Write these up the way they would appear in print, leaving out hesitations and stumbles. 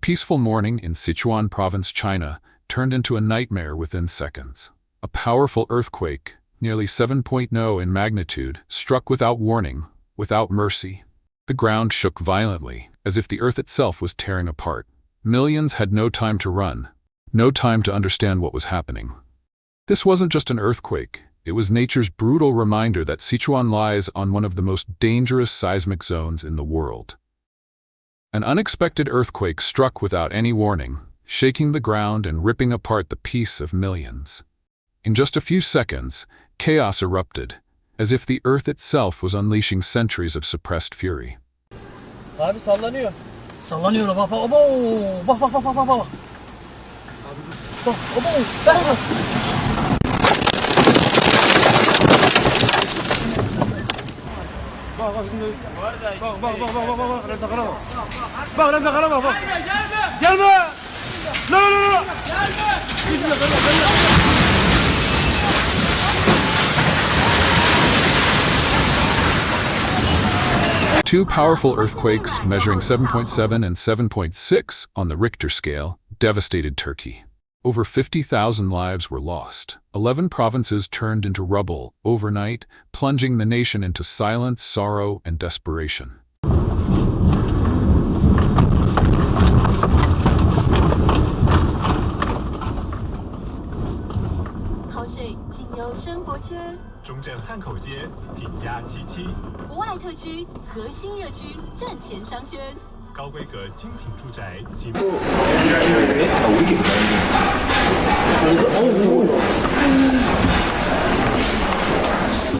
peaceful morning in Sichuan province, China, turned into a nightmare within seconds. A powerful earthquake, nearly 7.0 in magnitude, struck without warning, without mercy. The ground shook violently, as if the earth itself was tearing apart. Millions had no time to run, no time to understand what was happening. This wasn't just an earthquake. It was nature's brutal reminder that Sichuan lies on one of the most dangerous seismic zones in the world. An unexpected earthquake struck without any warning, shaking the ground and ripping apart the peace of millions. In just a few seconds, chaos erupted, as if the earth itself was unleashing centuries of suppressed fury. Abi sallanıyor. Sallanıyor bak bak bak bak bak bak bak bak. Bak bak şimdi. Bak bak bak bak bak bak. Renda karama. Bak renda karama bak. Gelme. No no no. Gelme. Two powerful earthquakes, measuring 7.7 and 7.6 on the Richter scale, devastated Turkey. Over 50,000 lives were lost. 11 provinces turned into rubble overnight, plunging the nation into silence, sorrow, and desperation.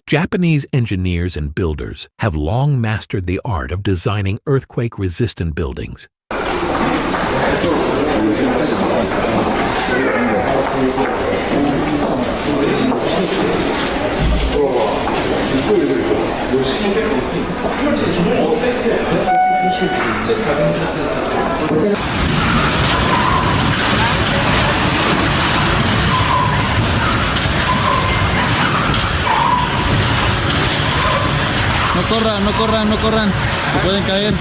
Japanese engineers and builders have long mastered the art of designing earthquake-resistant buildings. No corran, no corran, no corran, se pueden caer.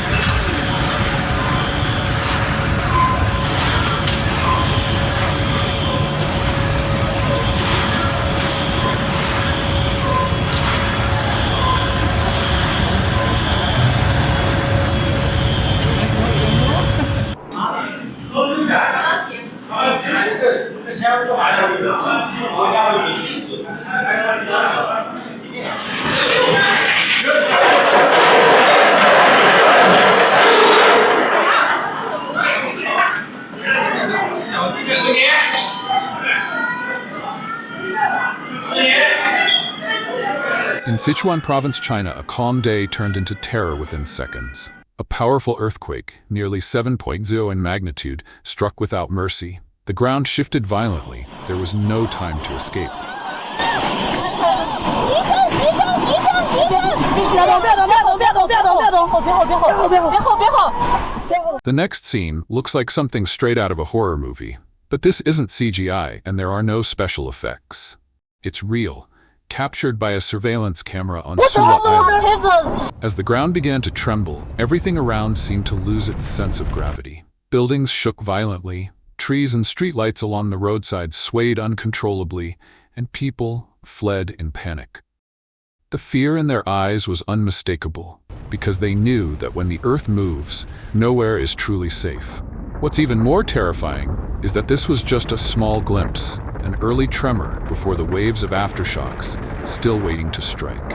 In Sichuan province, China, a calm day turned into terror within seconds. A powerful earthquake, nearly 7.0 in magnitude, struck without mercy. The ground shifted violently. There was no time to escape. The next scene looks like something straight out of a horror movie. But this isn't CGI, and there are no special effects. It's real, captured by a surveillance camera on Sula Island. As the ground began to tremble, everything around seemed to lose its sense of gravity. Buildings shook violently, trees and streetlights along the roadside swayed uncontrollably, and people fled in panic. The fear in their eyes was unmistakable, because they knew that when the earth moves, nowhere is truly safe. What's even more terrifying is that this was just a small glimpse, an early tremor before the waves of aftershocks still waiting to strike.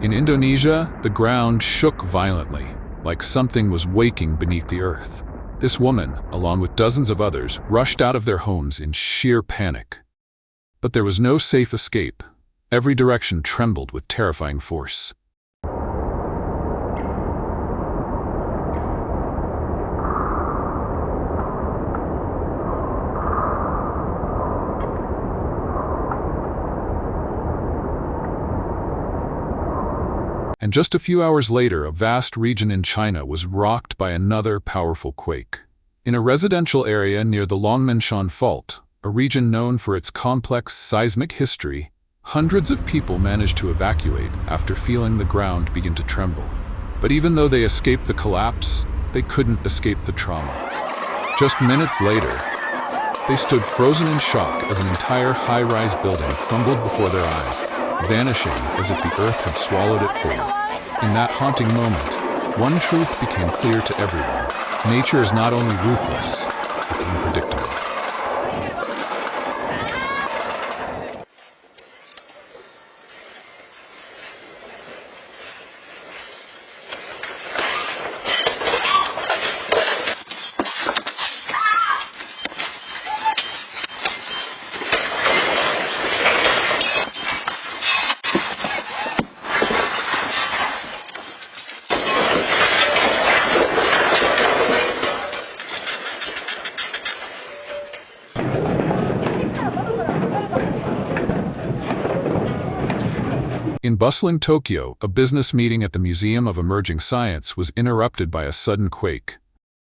In Indonesia, the ground shook violently, like something was waking beneath the earth. This woman, along with dozens of others, rushed out of their homes in sheer panic. But there was no safe escape. Every direction trembled with terrifying force. And just a few hours later, a vast region in China was rocked by another powerful quake. In a residential area near the Longmenshan Fault, a region known for its complex seismic history, hundreds of people managed to evacuate after feeling the ground begin to tremble. But even though they escaped the collapse, they couldn't escape the trauma. Just minutes later, they stood frozen in shock as an entire high-rise building crumbled before their eyes, vanishing as if the earth had swallowed it whole. In that haunting moment, one truth became clear to everyone. Nature is not only ruthless, it's unpredictable. In bustling Tokyo, a business meeting at the Museum of Emerging Science was interrupted by a sudden quake.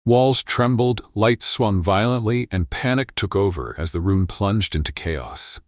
Walls trembled, lights swung violently, and panic took over as the room plunged into chaos.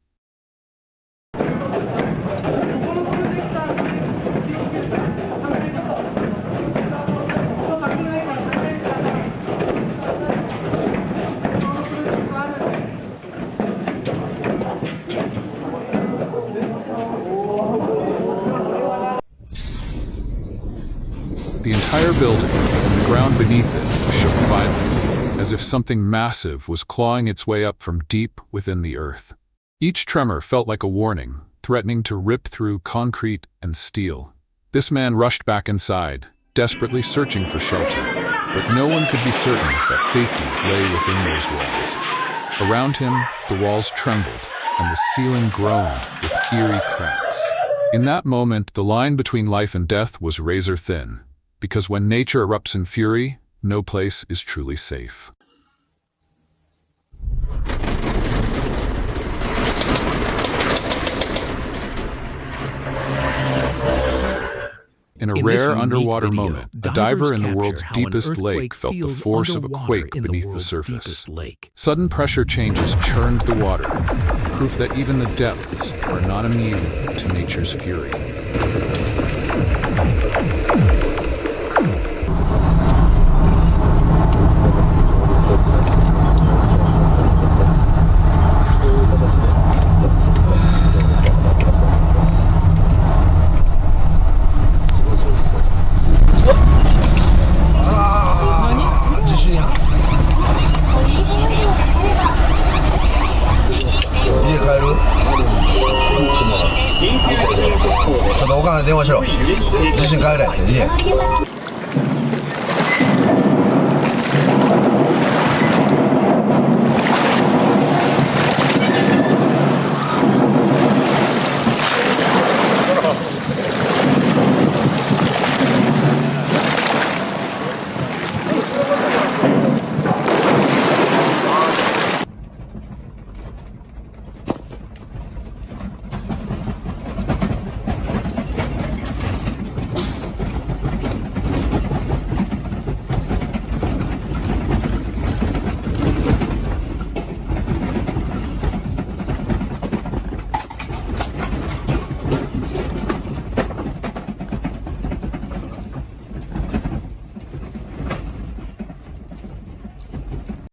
The entire building and the ground beneath it shook violently, as if something massive was clawing its way up from deep within the earth. Each tremor felt like a warning, threatening to rip through concrete and steel. This man rushed back inside, desperately searching for shelter, but no one could be certain that safety lay within those walls. Around him, the walls trembled, and the ceiling groaned with eerie cracks. In that moment, the line between life and death was razor thin. Because when nature erupts in fury, no place is truly safe. In a rare underwater moment, a diver in the world's deepest lake felt the force of a quake beneath the surface. Sudden pressure changes churned the water, proof that even the depths are not immune to nature's fury.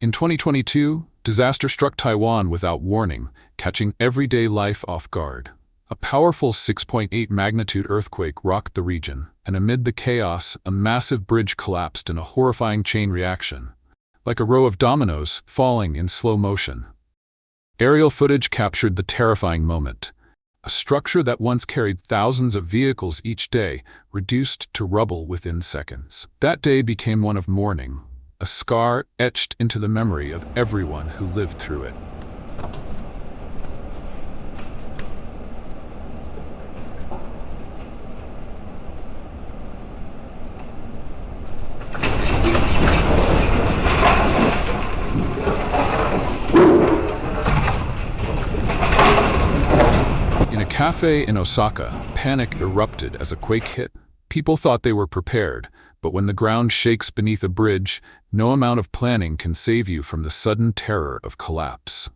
In 2022, disaster struck Taiwan without warning, catching everyday life off guard. A powerful 6.8 magnitude earthquake rocked the region, and amid the chaos, a massive bridge collapsed in a horrifying chain reaction, like a row of dominoes falling in slow motion. Aerial footage captured the terrifying moment. A structure that once carried thousands of vehicles each day reduced to rubble within seconds. That day became one of mourning, a scar etched into the memory of everyone who lived through it. In a cafe in Osaka, panic erupted as a quake hit. People thought they were prepared, but when the ground shakes beneath a bridge, no amount of planning can save you from the sudden terror of collapse.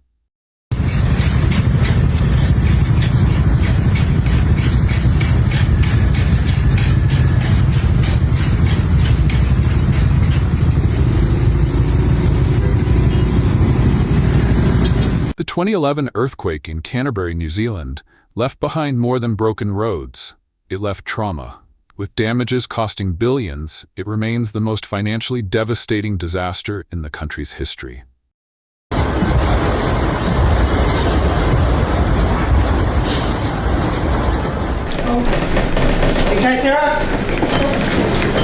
2011 earthquake in Canterbury, New Zealand, left behind more than broken roads. It left trauma. With damages costing billions, it remains the most financially devastating disaster in the country's history. Okay, Sarah?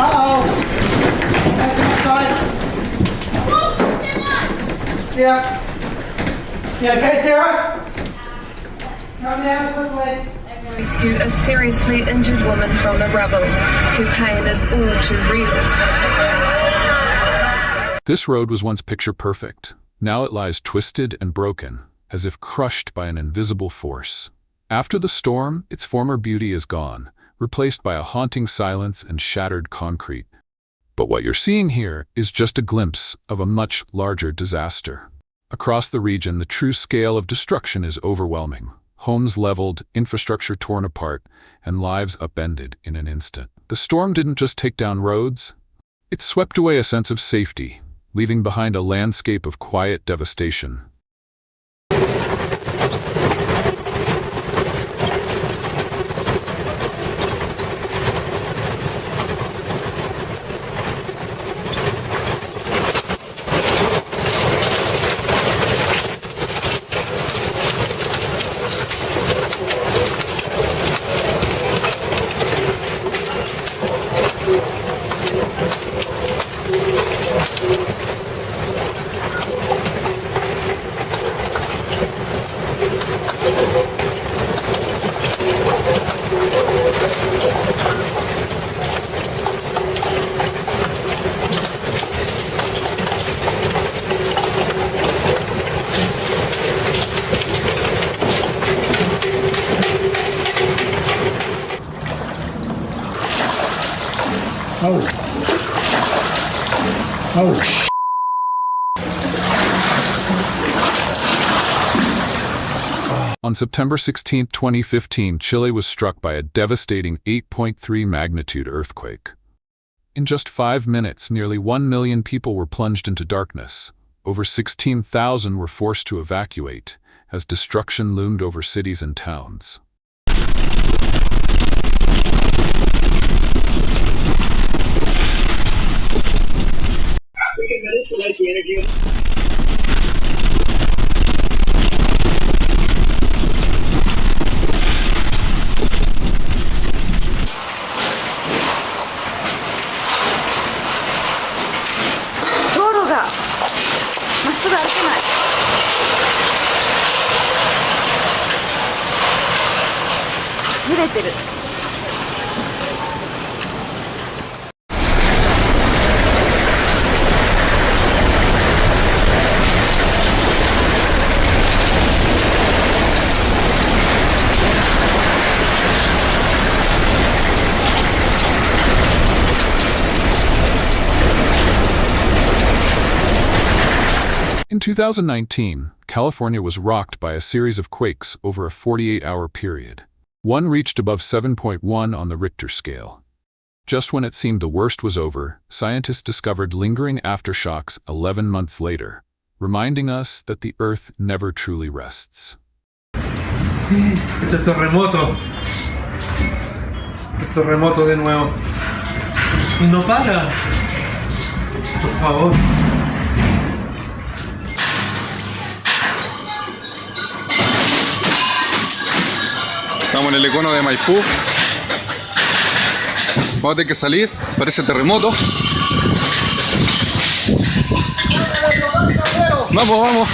Uh-oh. Guys, come outside. Yeah. Yeah, okay, Sarah? Come down quickly. Rescue a seriously injured woman from the rubble. Her pain is all too real. This road was once picture perfect. Now it lies twisted and broken, as if crushed by an invisible force. After the storm, its former beauty is gone, replaced by a haunting silence and shattered concrete. But what you're seeing here is just a glimpse of a much larger disaster. Across the region, the true scale of destruction is overwhelming. Homes leveled, infrastructure torn apart, and lives upended in an instant. The storm didn't just take down roads, it swept away a sense of safety, leaving behind a landscape of quiet devastation. On September 16, 2015, Chile was struck by a devastating 8.3 magnitude earthquake. In just 5 minutes, nearly 1 million people were plunged into darkness. Over 16,000 were forced to evacuate, as destruction loomed over cities and towns. We can manipulate the energy. In 2019, California was rocked by a series of quakes over a 48-hour period. One reached above 7.1 on the Richter scale. Just when it seemed the worst was over, scientists discovered lingering aftershocks 11 months later, reminding us that the Earth never truly rests. Este es terremoto. El terremoto de nuevo. Y no para. Por favor. Estamos en el icono de Maipú. Vamos a tener que salir. Parece terremoto. Vamos, vamos.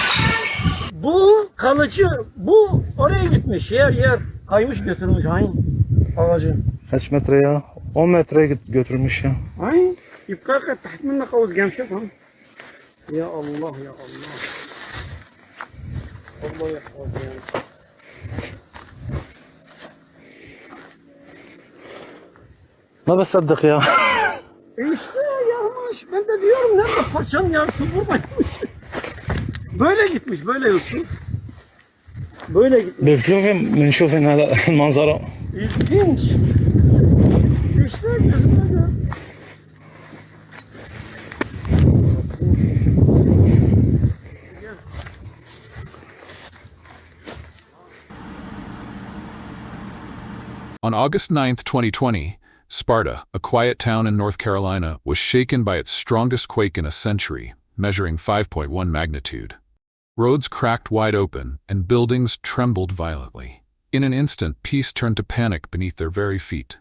Bu kalıcı, bu oraya gitmiş, yer kaymış götürmüş aynı ağacı. Kaç metre ya? 10 metre götürmüş ya. Aynı. يبقى تحت منك قوس جمشة فهم. يا الله يا الله. الله يحفظ يعني. ما بصدق ya. İşte yağmış. Ben de diyorum nerede parçam yarısı buradaymış. Böyle gitmiş, böyle Yusuf. Böyle gitmiş. بنشوف هذا المنظرة. İlginç. İşte gözüme gör. On August 9, 2020, Sparta, a quiet town in North Carolina, was shaken by its strongest quake in a century, measuring 5.1 magnitude. Roads cracked wide open, and buildings trembled violently. In an instant, peace turned to panic beneath their very feet.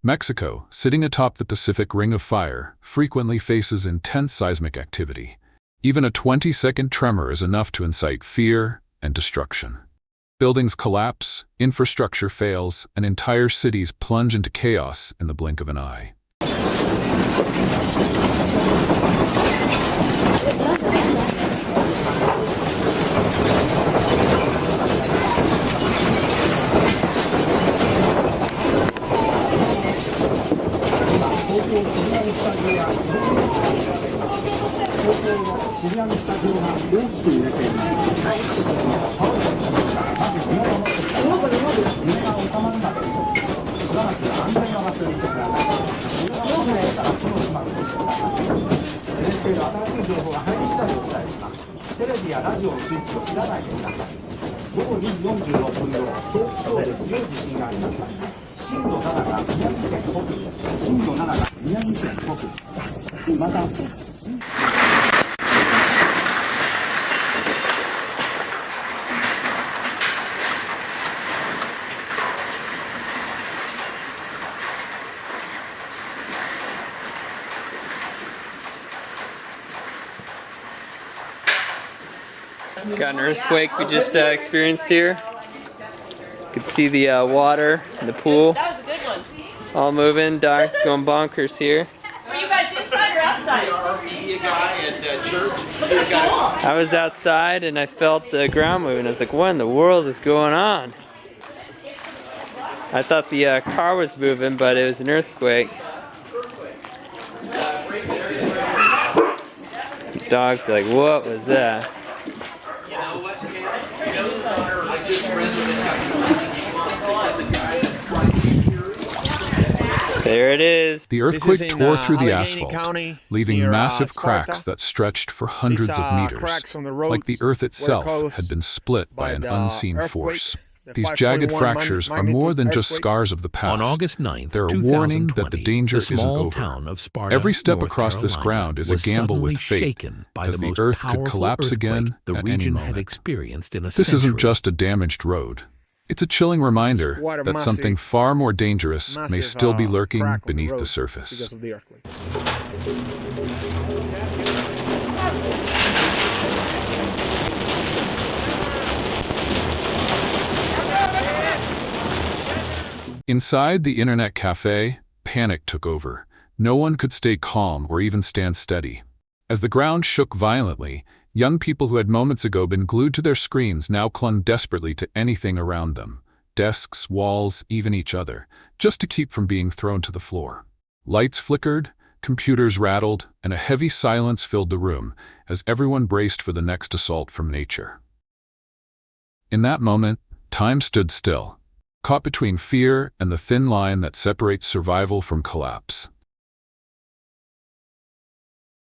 Mexico, sitting atop the Pacific Ring of Fire, frequently faces intense seismic activity. Even a 20-second tremor is enough to incite fear and destruction. Buildings collapse, infrastructure fails, and entire cities plunge into chaos in the blink of an eye. Got an earthquake we just experienced here. You can see the water in the pool. That was a good one. All moving. Doc's going bonkers here. Were you guys inside or outside? I was outside and I felt the ground moving. I was like, what in the world is going on? I thought the car was moving, but it was an earthquake. The dog's like, what was that? There it is. The earthquake tore through the asphalt, leaving massive cracks that stretched for hundreds of meters, like the earth itself had been split by an unseen force. These jagged fractures are more than just scars of the past. On August 9th, they're a warning that the danger isn't over. Town of Sparta, Every step North across this Carolina, ground is a gamble with fate, shaken by as the the most earth could powerful collapse earthquake again the at any region moment. had experienced in a This century. isn't just a damaged road. It's a chilling reminder quite a that something massive- far more dangerous may massive, still be lurking crack on the beneath the road surface. because of the earthquake. Inside the internet cafe, panic took over. No one could stay calm or even stand steady. As the ground shook violently, young people who had moments ago been glued to their screens now clung desperately to anything around them. Desks, walls, even each other, just to keep from being thrown to the floor. Lights flickered, computers rattled, and a heavy silence filled the room as everyone braced for the next assault from nature. In that moment, time stood still, caught between fear and the thin line that separates survival from collapse.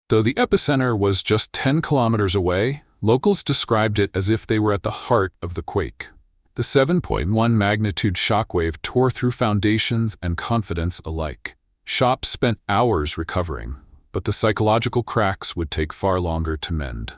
Though the epicenter was just 10 kilometers away, locals described it as if they were at the heart of the quake. The 7.1 magnitude shockwave tore through foundations and confidence alike. Shops spent hours recovering, but the psychological cracks would take far longer to mend.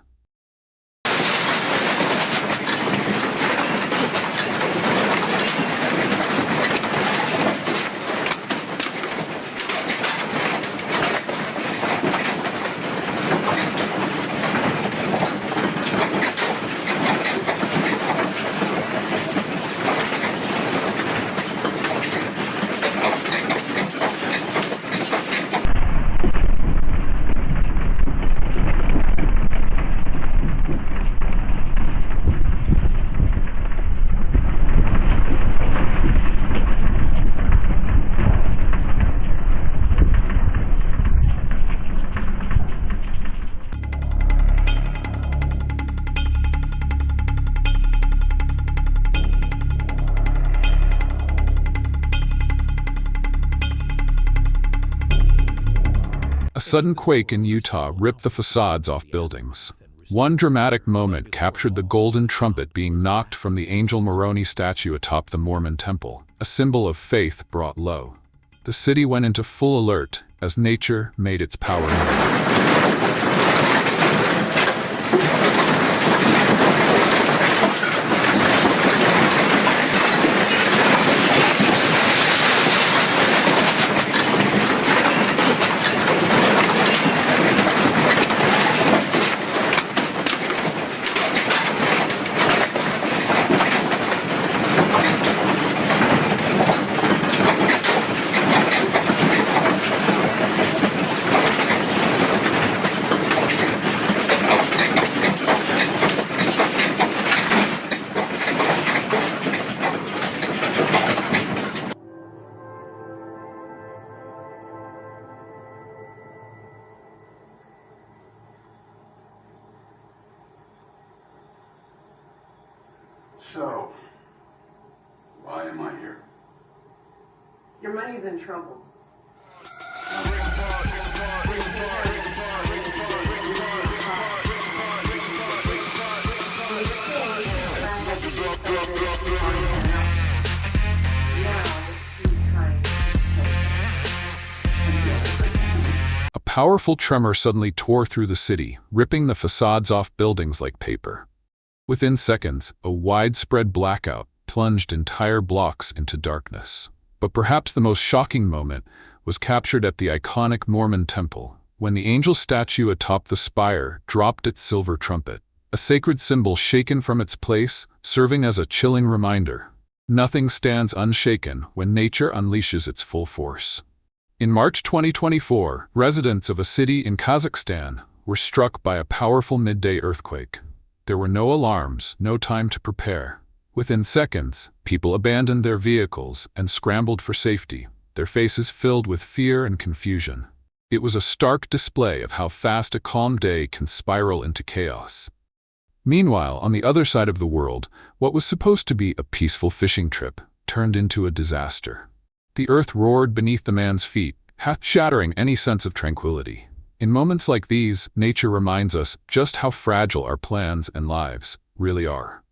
A sudden quake in Utah ripped the facades off buildings. One dramatic moment captured the golden trumpet being knocked from the Angel Moroni statue atop the Mormon temple, a symbol of faith brought low. The city went into full alert as nature made its power known. So, why am I here? Your money's in trouble. A powerful tremor suddenly tore through the city, ripping the facades off buildings like paper. Within seconds, a widespread blackout plunged entire blocks into darkness. But perhaps the most shocking moment was captured at the iconic Mormon temple, when the angel statue atop the spire dropped its silver trumpet, a sacred symbol shaken from its place, serving as a chilling reminder. Nothing stands unshaken when nature unleashes its full force. In March 2024, residents of a city in Kazakhstan were struck by a powerful midday earthquake. There were no alarms, no time to prepare. Within seconds, people abandoned their vehicles and scrambled for safety, their faces filled with fear and confusion. It was a stark display of how fast a calm day can spiral into chaos. Meanwhile, on the other side of the world, what was supposed to be a peaceful fishing trip turned into a disaster. The earth roared beneath the man's feet, shattering any sense of tranquility. In moments like these, nature reminds us just how fragile our plans and lives really are.